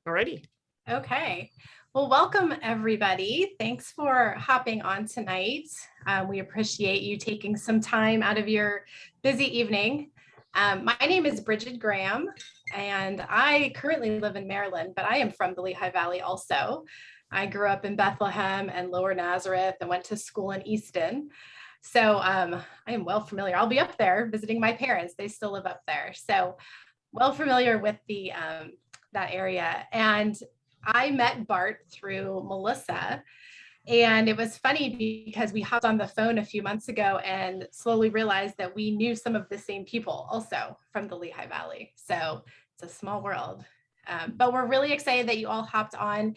Alrighty. Okay. Well, welcome everybody. Thanks for hopping on tonight. We appreciate you taking some time out of your busy evening. My name is Bridget Graham, and I currently live in Maryland, but I am from the Lehigh Valley also. I grew up in Bethlehem and Lower Nazareth and went to school in Easton. So I am well familiar. I'll be up there visiting my parents. They still live up there. So well familiar with the that area. And I met Bart through Melissa. And it was funny because we hopped on the phone a few months ago and slowly realized that we knew some of the same people also from the Lehigh Valley. So it's a small world. But we're really excited that you all hopped on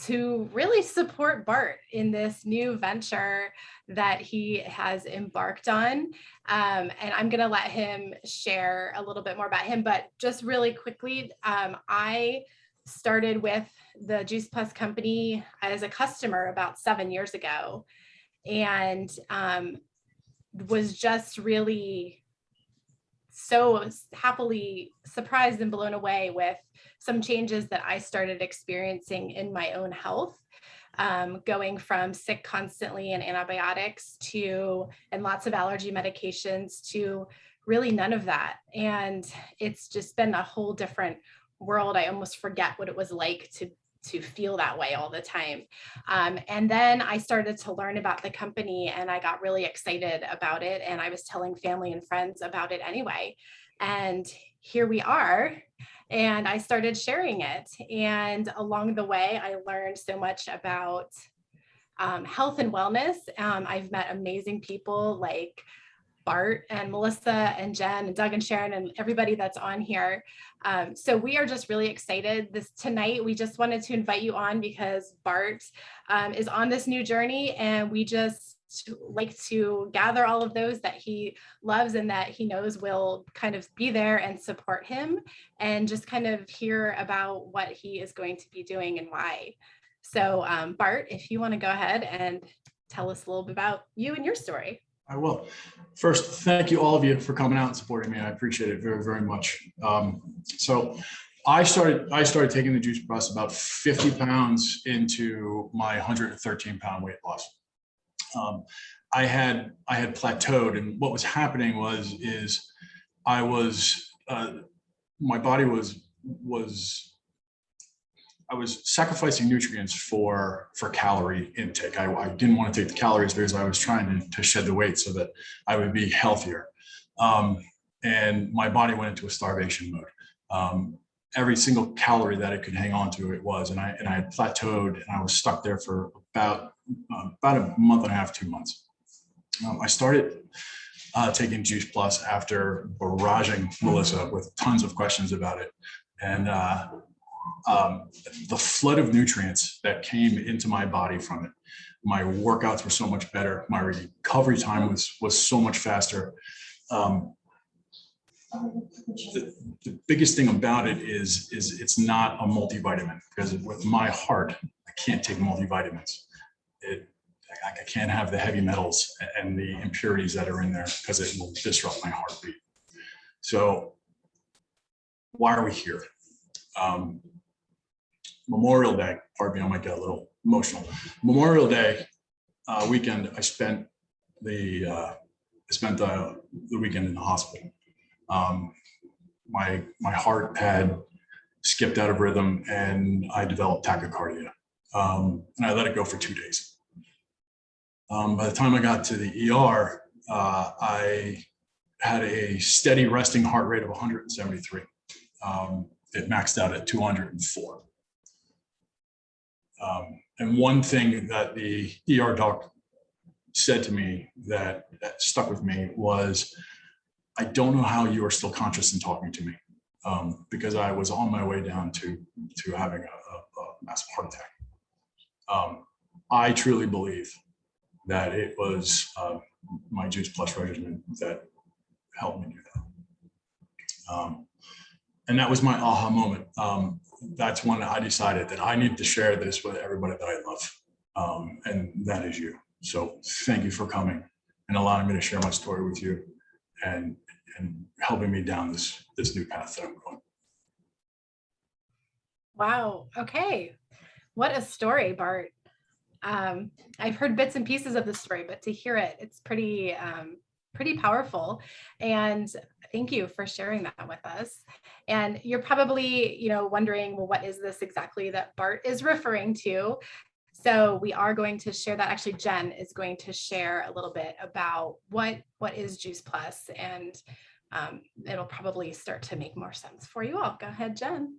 to really support Bart in this new venture that he has embarked on. And I'm going to let him share a little bit more about him. But just really quickly, I started with the Juice Plus company as a customer about 7 years ago, and was just really so happily surprised and blown away with some changes that I started experiencing in my own health, going from sick constantly and antibiotics and lots of allergy medications to really none of that. And it's just been a whole different world. I almost forget what it was like to feel that way all the time. And then I started to learn about the company and I got really excited about it. And I was telling family and friends about it anyway. And here we are. And I started sharing it. And along the way, I learned so much about health and wellness. I've met amazing people like Bart and Melissa and Jen and Doug and Sharon and everybody that's on here. So we are just really excited. Tonight, we just wanted to invite you on because Bart is on this new journey, and we just like to gather all of those that he loves and that he knows will kind of be there and support him, and just kind of hear about what he is going to be doing and why. So Bart, if you want to go ahead and tell us a little bit about you and your story. I will. First, thank you all of you for coming out and supporting me. I appreciate it very, very much. So I started taking the Juice Plus about 50 pounds into my 113-pound weight loss. I had plateaued, and what was happening was I was my body I was sacrificing nutrients for calorie intake. I didn't want to take the calories because I was trying to shed the weight so that I would be healthier. And my body went into a starvation mode. Every single calorie that it could hang on to, it was, and I had plateaued, and I was stuck there for about a month and a half, 2 months. I started taking Juice Plus after barraging Melissa with tons of questions about it. And the flood of nutrients that came into my body from it. My workouts were so much better. My recovery time was so much faster. The biggest thing about it is it's not a multivitamin, because with my heart, I can't take multivitamins. I can't have the heavy metals and the impurities that are in there because it will disrupt my heartbeat. So why are we here? Memorial Day, pardon me, I might get a little emotional. Memorial Day weekend, I spent the weekend in the hospital. My heart had skipped out of rhythm, and I developed tachycardia, and I let it go for 2 days. By the time I got to the ER, I had a steady resting heart rate of 173. It maxed out at 204. And one thing that the ER doc said to me that stuck with me was, I don't know how you are still conscious and talking to me, because I was on my way down to having a massive heart attack. I truly believe that it was my Juice Plus regimen that helped me do that. And that was my aha moment. That's when I decided that I need to share this with everybody that I love, and that is you. So thank you for coming and allowing me to share my story with you, and helping me down this new path that I'm going. Wow. Okay. What a story, Bart. I've heard bits and pieces of the story, but to hear it, it's pretty powerful. And thank you for sharing that with us. And you're probably, wondering, well, what is this exactly that Bart is referring to? So we are going to share that. Actually, Jen is going to share a little bit about what is Juice Plus, and it'll probably start to make more sense for you all. Go ahead, Jen.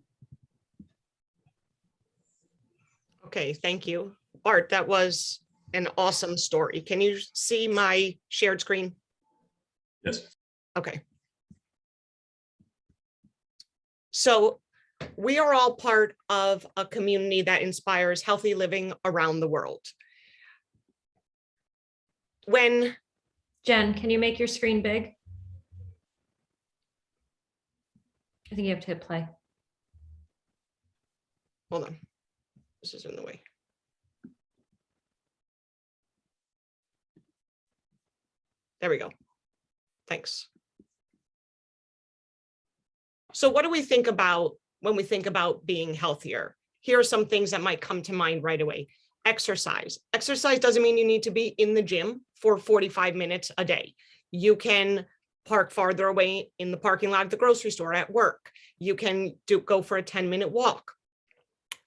Okay, thank you. Bart, that was an awesome story. Can you see my shared screen? Yes. Okay. So we are all part of a community that inspires healthy living around the world. Jen, can you make your screen big? I think you have to hit play. Hold on, this is in the way. There we go. Thanks. So what do we think about when we think about being healthier? Here are some things that might come to mind right away. Exercise. Exercise doesn't mean you need to be in the gym for 45 minutes a day. You can park farther away in the parking lot of the grocery store, at work. You can go for a 10-minute walk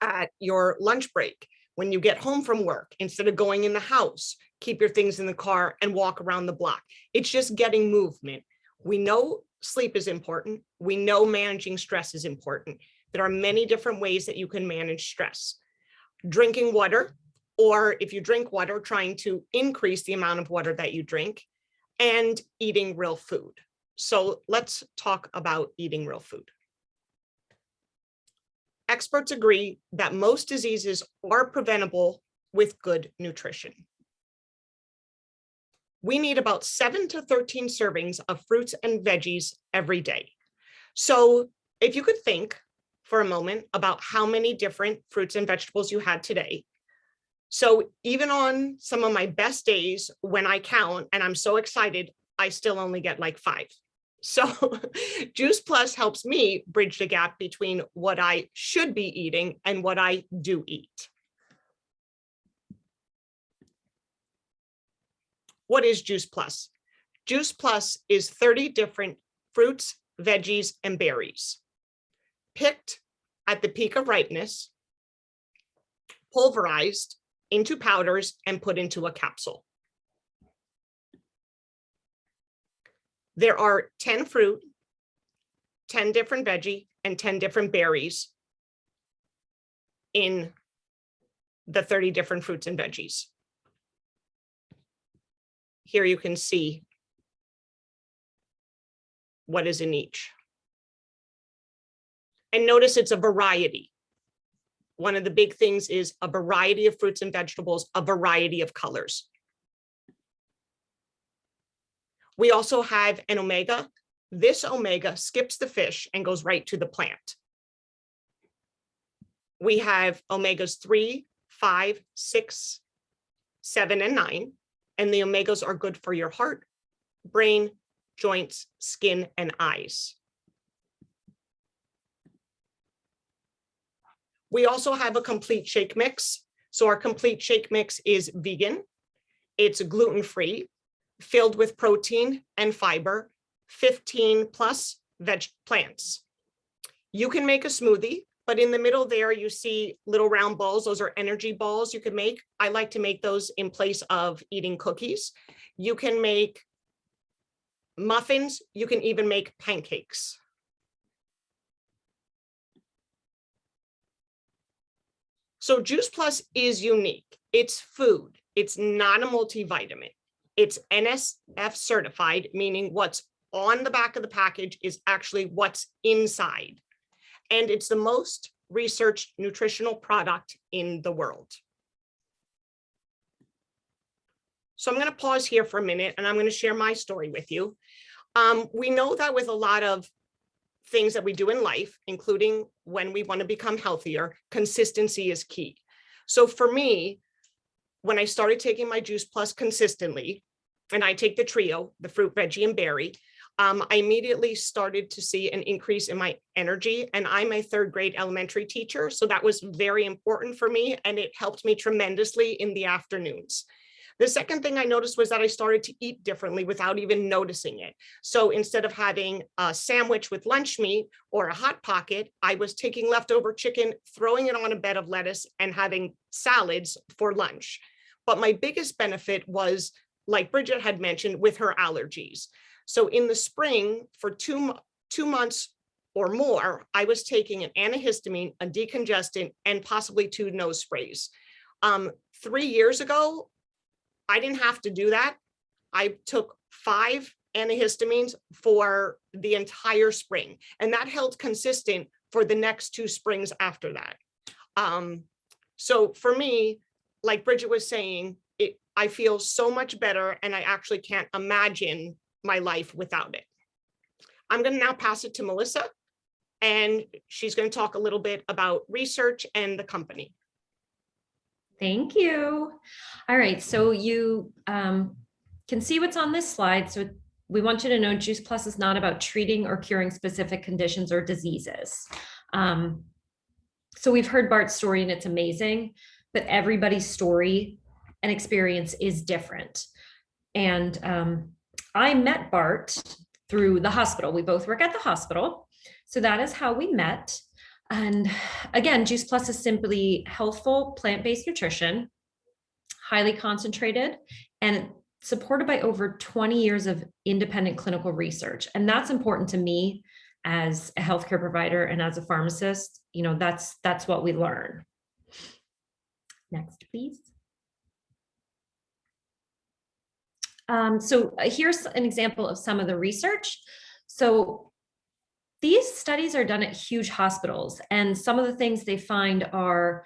at your lunch break. When you get home from work, instead of going in the house, keep your things in the car and walk around the block. It's just getting movement. We know sleep is important. We know managing stress is important. There are many different ways that you can manage stress. Drinking water, or if you drink water, trying to increase the amount of water that you drink, and eating real food. So let's talk about eating real food. Experts agree that most diseases are preventable with good nutrition. We need about 7 to 13 servings of fruits and veggies every day. So if you could think for a moment about how many different fruits and vegetables you had today. So even on some of my best days, when I count and I'm so excited, I still only get like 5. So Juice Plus helps me bridge the gap between what I should be eating and what I do eat. What is Juice Plus? Juice Plus is 30 different fruits, veggies, and berries, picked at the peak of ripeness, pulverized into powders, and put into a capsule. There are 10 fruit, 10 different veggie, and 10 different berries in the 30 different fruits and veggies. Here you can see what is in each. And notice it's a variety. One of the big things is a variety of fruits and vegetables, a variety of colors. We also have an omega. This omega skips the fish and goes right to the plant. We have omegas 3, 5, 6, 7, and 9. And the omegas are good for your heart, brain, joints, skin, and eyes. We also have a complete shake mix. So our complete shake mix is vegan. It's gluten-free, filled with protein and fiber, 15 plus veg plants. You can make a smoothie, but in the middle there you see little round balls. Those are energy balls you can make. I like to make those in place of eating cookies. You can make muffins. You can even make pancakes. So Juice Plus is unique. It's food. It's not a multivitamin. It's NSF certified, meaning what's on the back of the package is actually what's inside. And it's the most researched nutritional product in the world. So I'm going to pause here for a minute and I'm going to share my story with you. We know that with a lot of things that we do in life, including when we want to become healthier, consistency is key. So for me, when I started taking my Juice Plus consistently, and I take the trio, the fruit, veggie, and berry, I immediately started to see an increase in my energy, and I'm a third grade elementary teacher. So that was very important for me, and it helped me tremendously in the afternoons. The second thing I noticed was that I started to eat differently without even noticing it. So instead of having a sandwich with lunch meat or a Hot Pocket, I was taking leftover chicken, throwing it on a bed of lettuce, and having salads for lunch. But my biggest benefit was, like Bridget had mentioned, with her allergies. So in the spring, for two months or more, I was taking an antihistamine, a decongestant, and possibly 2 nose sprays. 3 years ago, I didn't have to do that. I took 5 antihistamines for the entire spring, and that held consistent for the next 2 springs after that. So for me, like Bridget was saying, I feel so much better, and I actually can't imagine my life without it. I'm going to now pass it to Melissa, and she's going to talk a little bit about research and the company. Thank you. All right, so you can see what's on this slide. So we want you to know Juice Plus is not about treating or curing specific conditions or diseases. So we've heard Bart's story and it's amazing, but everybody's story and experience is different. And I met Bart through the hospital. We both work at the hospital. So that is how we met. And again, Juice Plus is simply healthful plant-based nutrition, highly concentrated, and supported by over 20 years of independent clinical research. And that's important to me as a healthcare provider and as a pharmacist. You know, that's what we learn. Next, please. So here's an example of some of the research. So these studies are done at huge hospitals, and some of the things they find are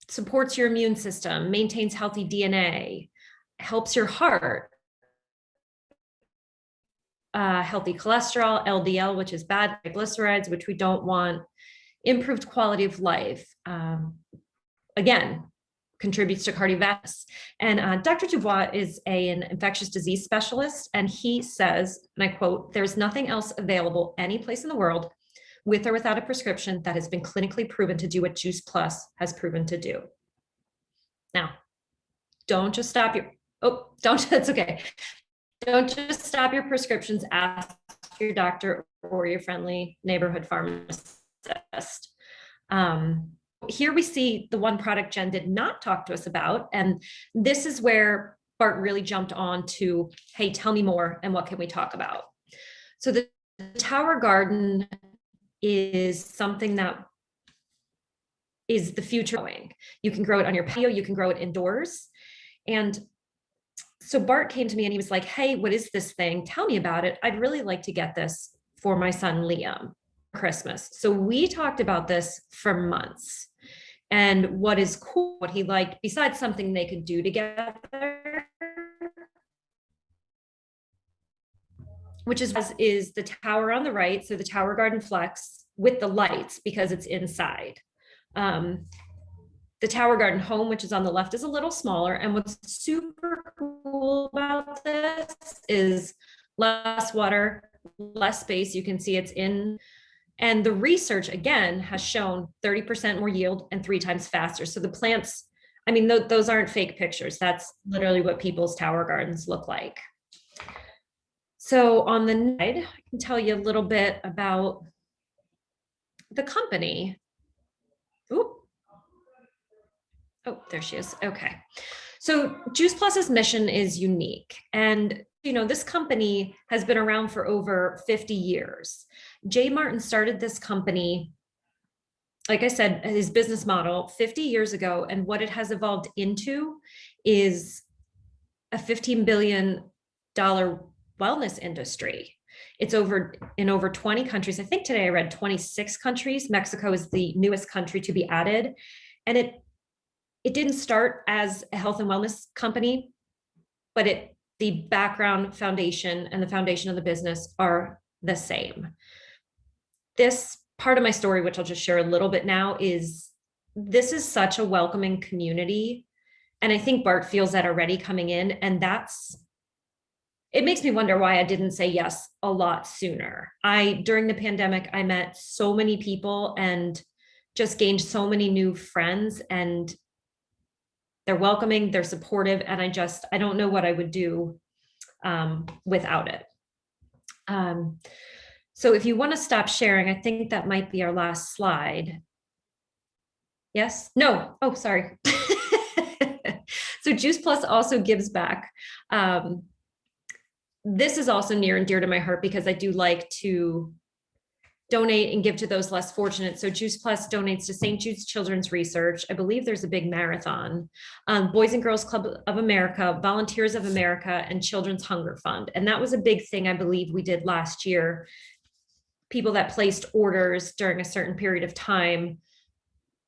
supports your immune system, maintains healthy DNA, helps your heart, healthy cholesterol, LDL, which is bad, triglycerides, which we don't want, improved quality of life. Again, contributes to cardiovascular. And Dr. Dubois is an infectious disease specialist, and he says, and I quote, "There's nothing else available any place in the world with or without a prescription that has been clinically proven to do what Juice Plus has proven to do." Now, don't just stop your, it's okay. Don't just stop your prescriptions, ask your doctor or your friendly neighborhood pharmacist. Here we see the one product Jen did not talk to us about. And this is where Bart really jumped on to, hey, tell me more and what can we talk about? So the Tower Garden is something that is the future growing. You can grow it on your patio, you can grow it indoors. And so Bart came to me and he was like, hey, what is this thing? Tell me about it. I'd really like to get this for my son, Liam, for Christmas. So we talked about this for months. And what is cool, what he liked, besides something they could do together, which is the tower on the right. So the Tower Garden Flex with the lights, because it's inside. The Tower Garden Home, which is on the left, is a little smaller. And what's super cool about this is less water, less space. You can see it's in. And the research, again, has shown 30% more yield and 3 times faster. So the plants, I mean, those aren't fake pictures. That's literally what people's tower gardens look like. So on the side, I can tell you a little bit about the company. Ooh. Oh, there she is. Okay. So Juice Plus's mission is unique. And, you know, this company has been around for over 50 years. Jay Martin started this company, like I said, his business model 50 years ago. And what it has evolved into is a $15 billion wellness industry. It's in over 20 countries. I think today I read 26 countries. Mexico is the newest country to be added. And it didn't start as a health and wellness company, but the background foundation and the foundation of the business are the same. This part of my story, which I'll just share a little bit now, is this is such a welcoming community. And I think Bart feels that already coming in. And that's it makes me wonder why I didn't say yes a lot sooner. During the pandemic, I met so many people and just gained so many new friends, and they're welcoming, they're supportive. And I don't know what I would do without it. So if you want to stop sharing, I think that might be our last slide. Yes? No. Oh, sorry. So Juice Plus also gives back. This is also near and dear to my heart because I do like to donate and give to those less fortunate. So Juice Plus donates to St. Jude's Children's Research. I believe there's a big marathon. Boys and Girls Club of America, Volunteers of America, and Children's Hunger Fund. And that was a big thing I believe we did last year. People that placed orders during a certain period of time,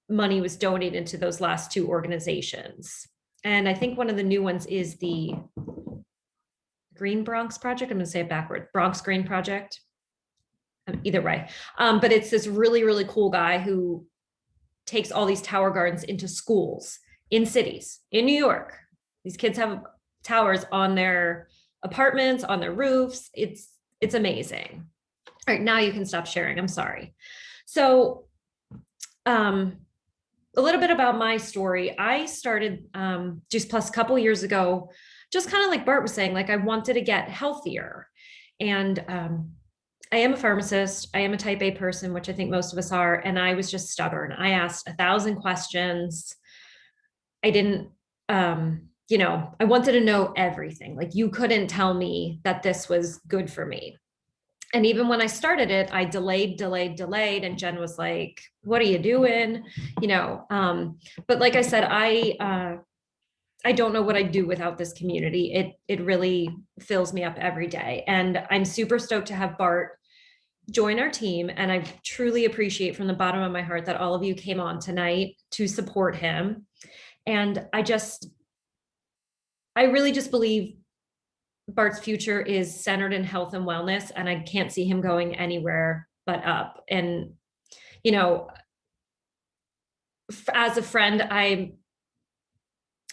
money was donated to those last two organizations. And I think one of the new ones is the Green Bronx Project. I'm going to say it backward. Bronx Green Project. Either way. But it's this really, really cool guy who takes all these tower gardens into schools in cities in New York. These kids have towers on their apartments, on their roofs. It's amazing. All right, now you can stop sharing. I'm sorry. So a little bit about my story. I started Juice Plus a couple years ago, just kind of like Bart was saying, like I wanted to get healthier. And I am a pharmacist. I am a type A person, which I think most of us are. And I was just stubborn. I asked 1,000 questions. I didn't, I wanted to know everything. Like you couldn't tell me that this was good for me. And even when I started it, I delayed. And Jen was like, what are you doing? But like I said, I don't know what I'd do without this community. It really fills me up every day. And I'm super stoked to have Bart join our team. And I truly appreciate from the bottom of my heart that all of you came on tonight to support him. And I really just believe Bart's future is centered in health and wellness, and I can't see him going anywhere but up. And, as a friend, I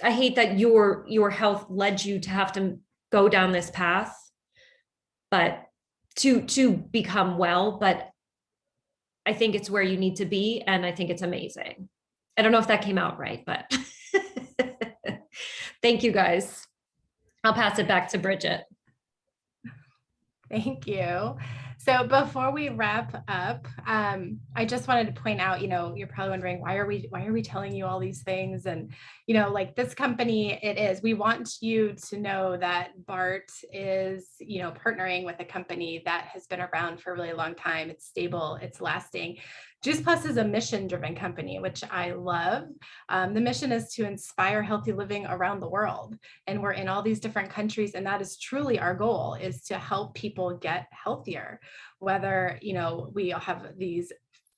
hate that your health led you to have to go down this path, but to become well, but I think it's where you need to be. And I think it's amazing. I don't know if that came out right, but thank you guys. I'll pass it back to Bridget. Thank you. So before we wrap up, I just wanted to point out, you're probably wondering, why are we telling you all these things? And, like this company, we want you to know that Bart is, partnering with a company that has been around for a really long time. It's stable, it's lasting. Juice Plus is a mission-driven company, which I love. The mission is to inspire healthy living around the world. And we're in all these different countries. And that is truly our goal, is to help people get healthier. Whether, we have these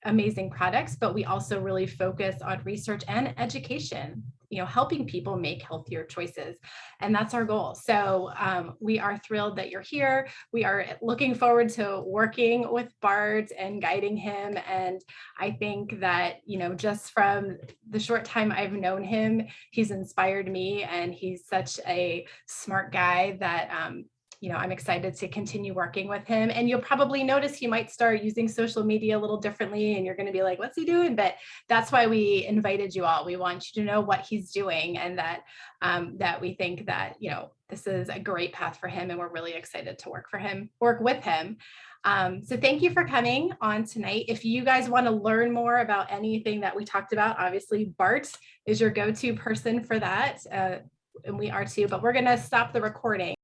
amazing products, but we also really focus on research and education, helping people make healthier choices. And that's our goal. So we are thrilled that you're here. We are looking forward to working with Bart and guiding him. And I think that, just from the short time I've known him, he's inspired me, and he's such a smart guy that, I'm excited to continue working with him. And you'll probably notice he might start using social media a little differently, and you're going to be like, what's he doing? But that's why we invited you all. We want you to know what he's doing, and that we think that, this is a great path for him, and we're really excited to work with him. So thank you for coming on tonight. If you guys want to learn more about anything that we talked about, obviously Bart is your go-to person for that. And we are too, but we're going to stop the recording.